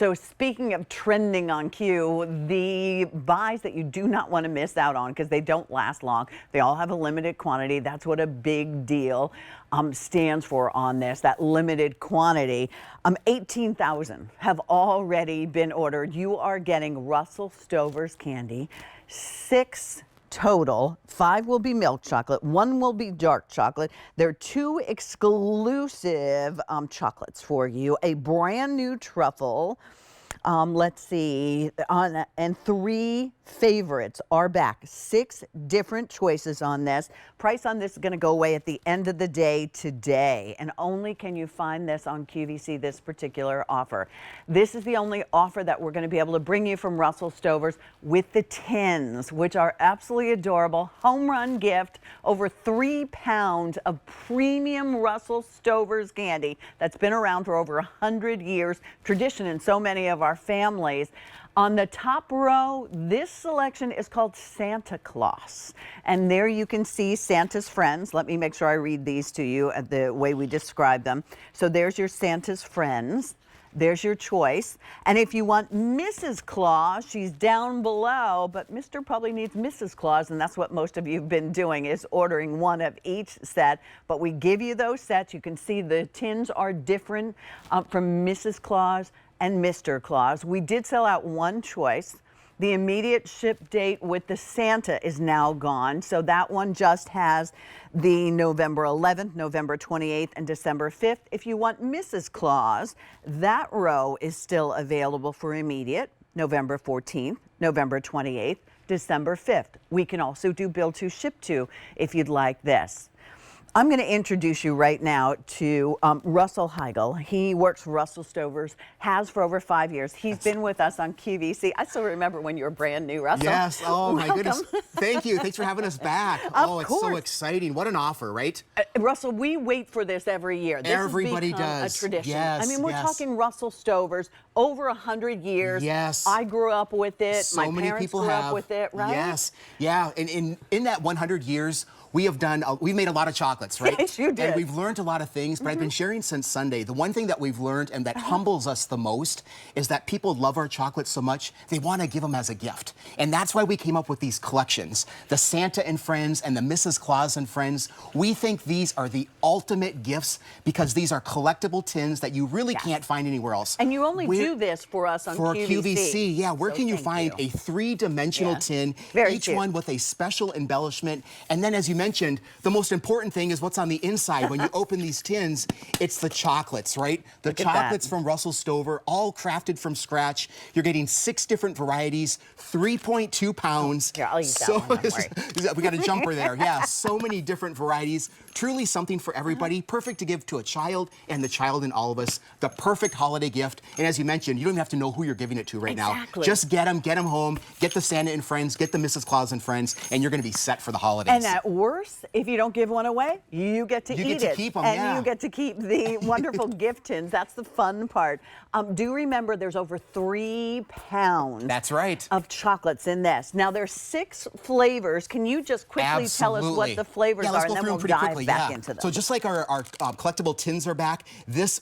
So speaking of trending on Q, the buys that you do not want to miss out on because they don't last long. They all have a limited quantity. That's what a big deal stands for on this, that limited quantity. 18,000 have already been ordered. You are getting Russell Stover's candy, 6 total. 5 will be milk chocolate, 1 will be dark chocolate. There are 2 exclusive chocolates for you, a brand new truffle. Let's see, and 3 favorites are back. 6 different choices on this. Price on this is going to go away at the end of the day today, and only can you find this on QVC, this particular offer. This is the only offer that we're going to be able to bring you from Russell Stover's with the tins, which are absolutely adorable. Home run gift, over 3 pounds of premium Russell Stover's candy that's been around for over 100 years, tradition in so many of our families. On the top row, this selection is called Santa Claus. And there you can see Santa's friends. Let me make sure I read these to you the way we describe them. So there's your Santa's friends. There's your choice. And if you want Mrs. Claus, she's down below, but Mr. probably needs Mrs. Claus, and that's what most of you have been doing, is ordering one of each set. But we give you those sets. You can see the tins are different from Mrs. Claus and Mr. Claus. We did sell out 1 choice. The immediate ship date with the Santa is now gone. So that one just has the November 11th, November 28th, and December 5th. If you want Mrs. Claus, that row is still available for immediate, November 14th, November 28th, December 5th. We can also do build to, ship to if you'd like this. I'm going to introduce you right now to Russell Heigl. He works for Russell Stover's, has for over 5 years. He's been with us on QVC. I still remember when you were brand new, Russell. Yes. Oh, my Welcome. goodness. Thank you. Thanks for having us back. Of It's course. so exciting. What an offer, right? Russell, we wait for this every year. This Everybody has become does. a tradition. Yes, I mean, we're yes. talking Russell Stover's, over 100 years. Yes. I grew up with it. So My many parents people grew have. up with it, right? Yes. Yeah. And in that 100 years, we have done, we've made a lot of chocolates, right? Yes, you did. And we've learned a lot of things, but I've been sharing since Sunday. The one thing that we've learned and that humbles us the most is that people love our chocolates so much, they want to give them as a gift. And that's why we came up with these collections, the Santa and Friends and the Mrs. Claus and Friends. We think these are the ultimate gifts because these are collectible tins that you really can't find anywhere else. And you only do this for us on for QVC. Yeah, where So can you thank find you. a 3-dimensional tin, Very each cute. one with a special embellishment? And then, as you mentioned, the most important thing is what's on the inside. When you open these tins, it's the chocolates, right? The Look at that. chocolates from Russell Stover, all crafted from scratch. You're getting 6 different varieties, 3.2 pounds. Here, I'll use that one, don't worry. We got a jumper there. Yeah, so many different varieties. Truly something for everybody. Perfect to give to a child and the child in all of us. The perfect holiday gift. And as you mentioned, you don't even have to know who you're giving it to right now. Just get them home, get the Santa and Friends, get the Mrs. Claus and Friends, and you're going to be set for the holidays. And at worst, if you don't give one away, you get to eat it. You get to keep them, and you get to keep the wonderful gift tins. That's the fun part. Do remember there's over 3 pounds. That's right. Of chocolates in this. Now there's 6 flavors. Can you just quickly tell us what the flavors are, and then we'll dive back into them. So just like our collectible tins are back, this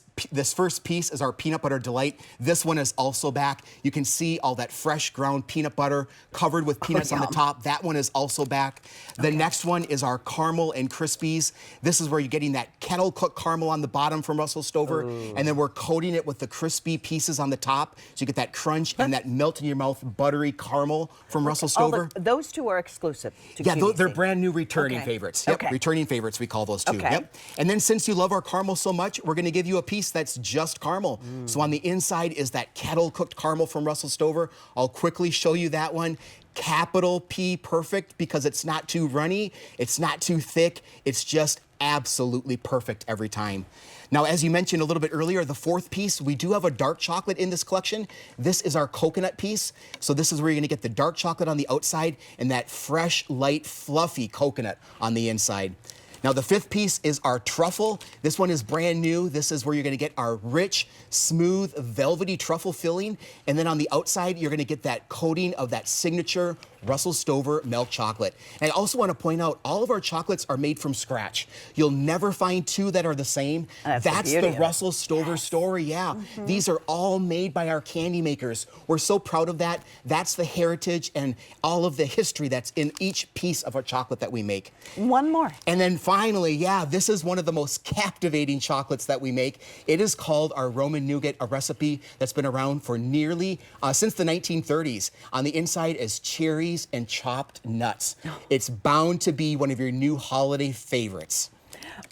first piece is our peanut butter delight. This one is also back. You can see all that fresh ground peanut butter covered with peanuts on the top. That one is also back. The next one is our caramel and crispies. This is where you're getting that kettle cooked caramel on the bottom from Russell Stover, and then we're coating it with the crispy pieces on the top, so you get that crunch and that melt in your mouth buttery caramel from Russell Stover. Those 2 are exclusive to Yeah, QVC. they're brand new returning favorites. Yep, returning favorites we call those too. Yep. And then since you love our caramel so much, we're going to give you a piece that's just caramel. So on the inside is that kettle cooked caramel from Russell Stover. I'll quickly show you that one. Capital P perfect, because it's not too runny, it's not too thick, it's just absolutely perfect every time. Now, as you mentioned a little bit earlier, the 4th piece, we do have a dark chocolate in this collection. This is our coconut piece. So this is where you're going to get the dark chocolate on the outside and that fresh, light, fluffy coconut on the inside. Now the 5th piece is our truffle. This one is brand new. This is where you're gonna get our rich, smooth, velvety truffle filling. And then on the outside, you're gonna get that coating of that signature Russell Stover milk chocolate. And I also want to point out, all of our chocolates are made from scratch. You'll never find two that are the same. That's the Russell Stover story, yeah. These are all made by our candy makers. We're so proud of that. That's the heritage and all of the history that's in each piece of our chocolate that we make. One more. And then finally, yeah, this is one of the most captivating chocolates that we make. It is called our Roman Nougat, a recipe that's been around for nearly, since the 1930s. On the inside is cherries and chopped nuts. It's bound to be one of your new holiday favorites.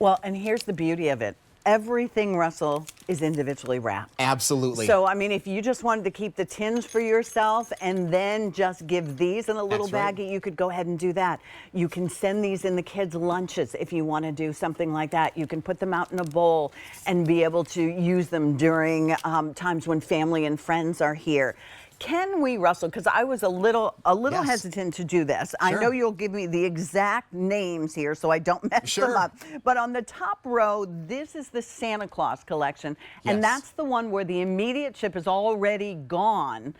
Well, and here's the beauty of it. Everything, Russell, is individually wrapped. Absolutely. So, I mean, if you just wanted to keep the tins for yourself and then just give these in a little baggie, you could go ahead and do that. You can send these in the kids' lunches if you want to do something like that. You can put them out in a bowl and be able to use them during times when family and friends are here. Can we, Russell, because I was a little hesitant to do this. I know you'll give me the exact names here so I don't mess them up. But on the top row, this is the Santa Claus collection. And that's the one where the immediate chip is already gone.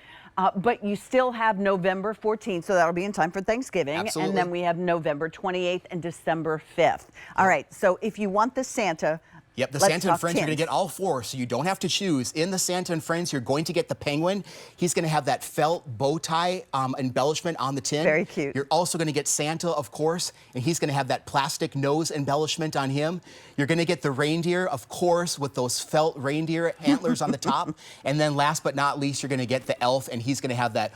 But you still have November 14th, so that'll be in time for Thanksgiving. Absolutely. And then we have November 28th and December 5th. All right, so if you want the Santa, yep, the Santa and Friends, you're going to get all 4, so you don't have to choose. In the Santa and Friends, you're going to get the penguin. He's going to have that felt bow tie embellishment on the tin. Very cute. You're also going to get Santa, of course, and he's going to have that plastic nose embellishment on him. You're going to get the reindeer, of course, with those felt reindeer antlers on the top. And then last but not least, you're going to get the elf, and he's going to have that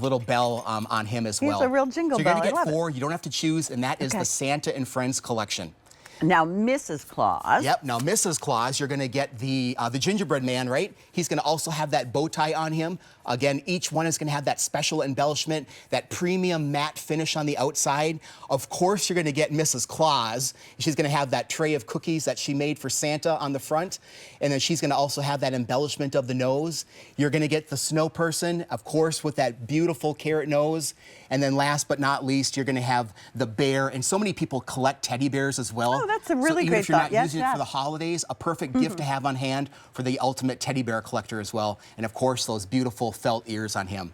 little bell on him as well. He's a real jingle bell. bell. So you're going to get 4. You don't have to choose, and that is the Santa and Friends collection. Now, Mrs. Claus. Yep. Now, Mrs. Claus, you're going to get the gingerbread man, right? He's going to also have that bow tie on him. Again, each one is going to have that special embellishment, that premium matte finish on the outside. Of course, you're going to get Mrs. Claus. She's going to have that tray of cookies that she made for Santa on the front. And then she's going to also have that embellishment of the nose. You're going to get the snow person, of course, with that beautiful carrot nose. And then last but not least, you're going to have the bear. And so many people collect teddy bears as well. Oh, that's a really great thought. Even if you're not thought. using it for the holidays, a perfect gift to have on hand for the ultimate teddy bear collector as well. And of course, those beautiful felt ears on him.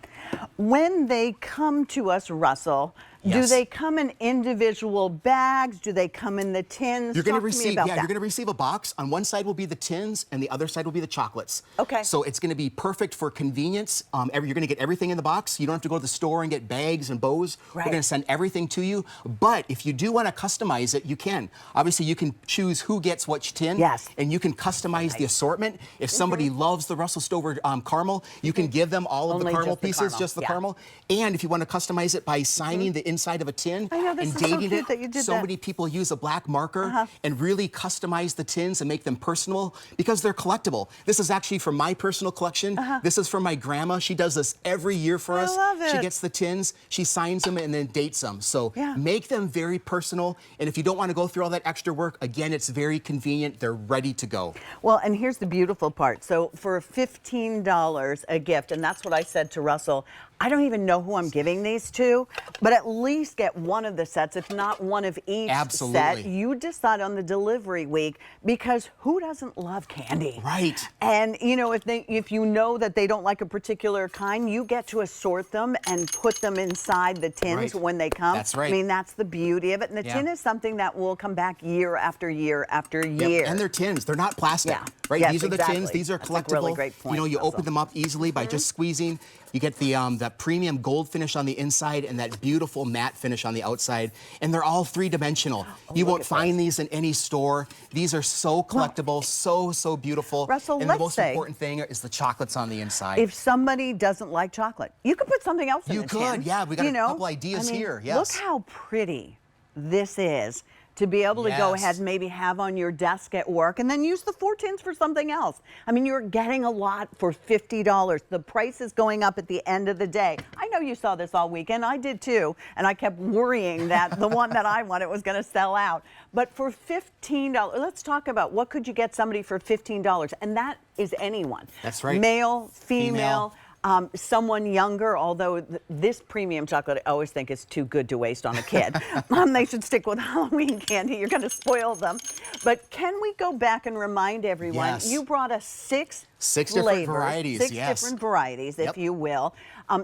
When they come to us, Russell, do they come in individual bags? Do they come in the tins? You're going to receive, you're going to receive a box. On one side will be the tins, and the other side will be the chocolates. Okay. So it's going to be perfect for convenience. You're going to get everything in the box. You don't have to go to the store and get bags and bows. We're going to send everything to you. But if you do want to customize it, you can. Obviously, you can choose who gets which tin. Yes. And you can customize the assortment. If somebody loves the Russell Stover caramel, you can give them all of the caramel pieces, just the caramel. And if you want to customize it by signing the inside of a tin and dating it, so many people use a black marker and really customize the tins and make them personal because they're collectible. This is actually from my personal collection. This is from my grandma. She does this every year for us. I love it. She gets the tins, she signs them, and then dates them. So make them very personal. And if you don't want to go through all that extra work, again, it's very convenient. They're ready to go. Well, and here's the beautiful part. So for $15 a gift, and that's what I said to Russell, I don't even know who I'm giving these to, but at least get one of the sets, if not one of each set. You decide on the delivery week, because who doesn't love candy? Right. And you know, if you know that they don't like a particular kind, you get to assort them and put them inside the tins when they come. That's right. I mean, that's the beauty of it. And the tin is something that will come back year after year after year. And they're tins. They're not plastic. Right? Yes, these are the tins. These are collectible. That's a really great point, you know, you Russell. open them up easily by just squeezing. You get the that premium gold finish on the inside and that beautiful matte finish on the outside. And they're all three-dimensional. You won't find these in any store. These are so collectible, so beautiful. Russell, and the most important thing is the chocolates on the inside. If somebody doesn't like chocolate, you could put something else in the tin. You could, yeah. We got a couple ideas here. Yes. Look how pretty this is. To be able to go ahead and maybe have on your desk at work and then use the 4 tins for something else. I mean, you're getting a lot for $50. The price is going up at the end of the day. I know you saw this all weekend. I did too. And I kept worrying that the one that I wanted was going to sell out. But for $15, let's talk about what could you get somebody for $15. And that is anyone. That's right. Male, female. Someone younger, although this premium chocolate I always think is too good to waste on a kid. They should stick with Halloween candy. You're going to spoil them. But can we go back and remind everyone, Yes. you brought us six different flavors, varieties, six yes. different varieties, if you will.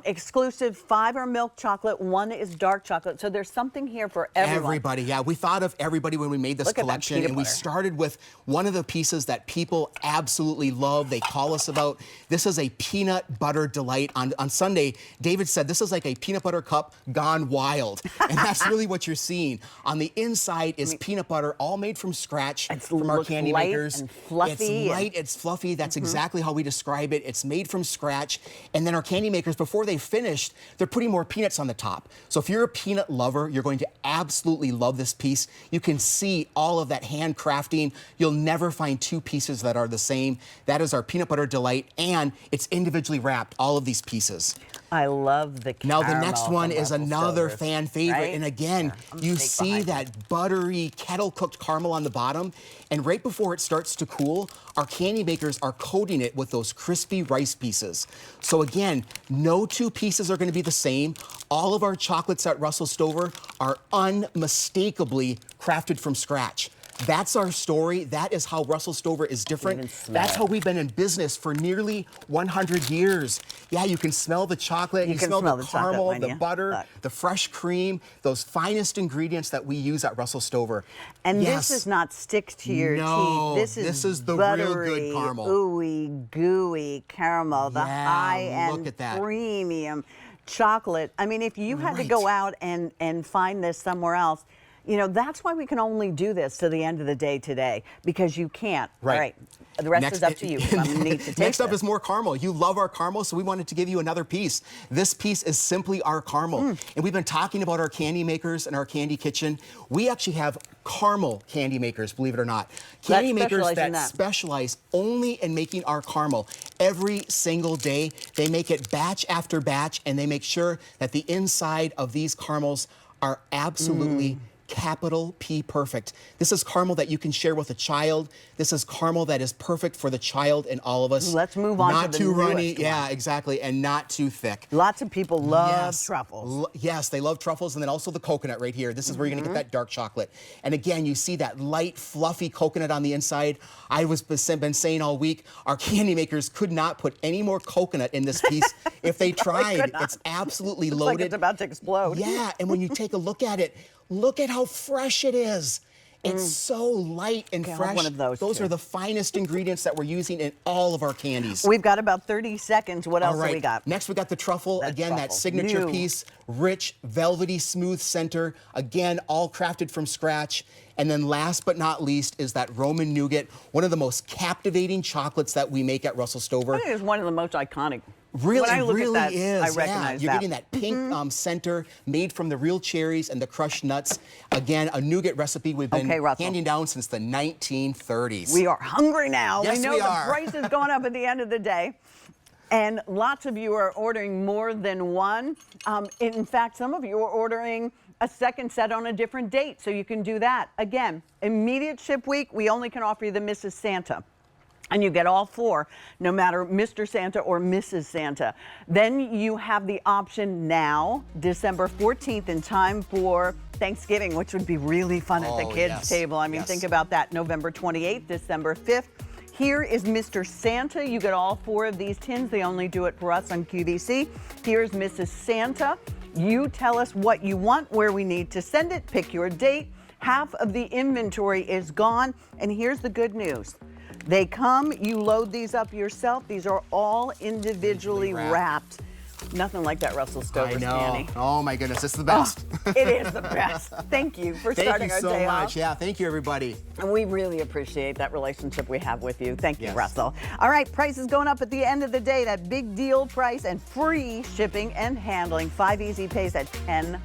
Exclusive, 5 are milk chocolate, 1 is dark chocolate. So there's something here for everyone. Everybody, yeah. We thought of everybody when we made this collection, and we started with one of the pieces that people absolutely love. They call us about. This is a peanut butter delight. On Sunday, David said this is like a peanut butter cup gone wild, and that's really what you're seeing. On the inside is peanut butter, all made from scratch from our candy makers. And fluffy. It's light, it's fluffy. That's exactly how we describe it. It's made from scratch, and then our candy makers, before they finished, they're putting more peanuts on the top. So if you're a peanut lover, you're going to absolutely love this piece. You can see all of that handcrafting. You'll never find 2 pieces that are the same. That is our peanut butter delight, and it's individually wrapped, all of these pieces. I love the caramel. Now the next one is another fan favorite, right? and again, you see that buttery kettle-cooked caramel on the bottom, and right before it starts to cool, our candy makers are coating it with those crispy rice pieces. So again, no 2 pieces are going to be the same. All of our chocolates at Russell Stover are unmistakably crafted from scratch. That's our story. That is how Russell Stover is different. That's how we've been in business for nearly 100 years. Yeah, you can smell the chocolate, you smell the caramel, the butter, the fresh cream, those finest ingredients that we use at Russell Stover. And this is not stick to your teeth. This is the buttery, real good caramel. Ooey, gooey caramel, the high-end premium chocolate. I mean, if you had to go out and find this somewhere else, you know, that's why we can only do this to the end of the day today, because you can't. All right. The rest is up to you. I need to taste Next up is more caramel. You love our caramel, so we wanted to give you another piece. This piece is simply our caramel. And we've been talking about our candy makers and our candy kitchen. We actually have caramel candy makers, believe it or not. Candy makers that specialize only in making our caramel every single day. They make it batch after batch, and they make sure that the inside of these caramels are absolutely capital P perfect. This is caramel that you can share with a child. This is caramel that is perfect for the child and all of us. Let's move on to the Not too runny, yeah, exactly, and not too thick. Lots of people love truffles. Yes, they love truffles, and then also the coconut right here. This is where you're gonna get that dark chocolate. And again, you see that light, fluffy coconut on the inside. I was been saying all week, our candy makers could not put any more coconut in this piece if they tried. It's absolutely loaded. Like it's about to explode. Yeah, and when you take a look at it, look at how fresh it is. It's so light and fresh. One of those are the finest ingredients that we're using in all of our candies. We've got about 30 seconds. What else do we got? Next, we got the truffle. That signature piece, rich, velvety, smooth center. Again, all crafted from scratch. And then last but not least is that Roman nougat, one of the most captivating chocolates that we make at Russell Stover. I think it's one of the most iconic. Really, when I look really at that, is. I recognize You're getting that pink center made from the real cherries and the crushed nuts. Again, a nougat recipe we've been handing down since the 1930s. We are hungry now. Yes, we know the price is going up at the end of the day. And lots of you are ordering more than one. In fact, some of you are ordering a second set on a different date, so you can do that. Again, immediate ship week, we only can offer you the Mrs. Santa. And you get all 4, no matter Mr. Santa or Mrs. Santa. Then you have the option now, December 14th, in time for Thanksgiving, which would be really fun at the kids' table. I mean, think about that. November 28th, December 5th. Here is Mr. Santa. You get all 4 of these tins. They only do it for us on QVC. Here's Mrs. Santa. You tell us what you want, where we need to send it, pick your date. Half of the inventory is gone. And here's the good news. They come, you load these up yourself. These are all individually wrapped. Nothing like that Russell Stover's candy. Oh my goodness, it's the best. It is the best. Thank you for starting our day off. Thank you so much. Yeah, thank you everybody. And we really appreciate that relationship we have with you. Thank you, Russell. All right, price is going up at the end of the day. That big deal price and free shipping and handling. 5 easy pays at $10.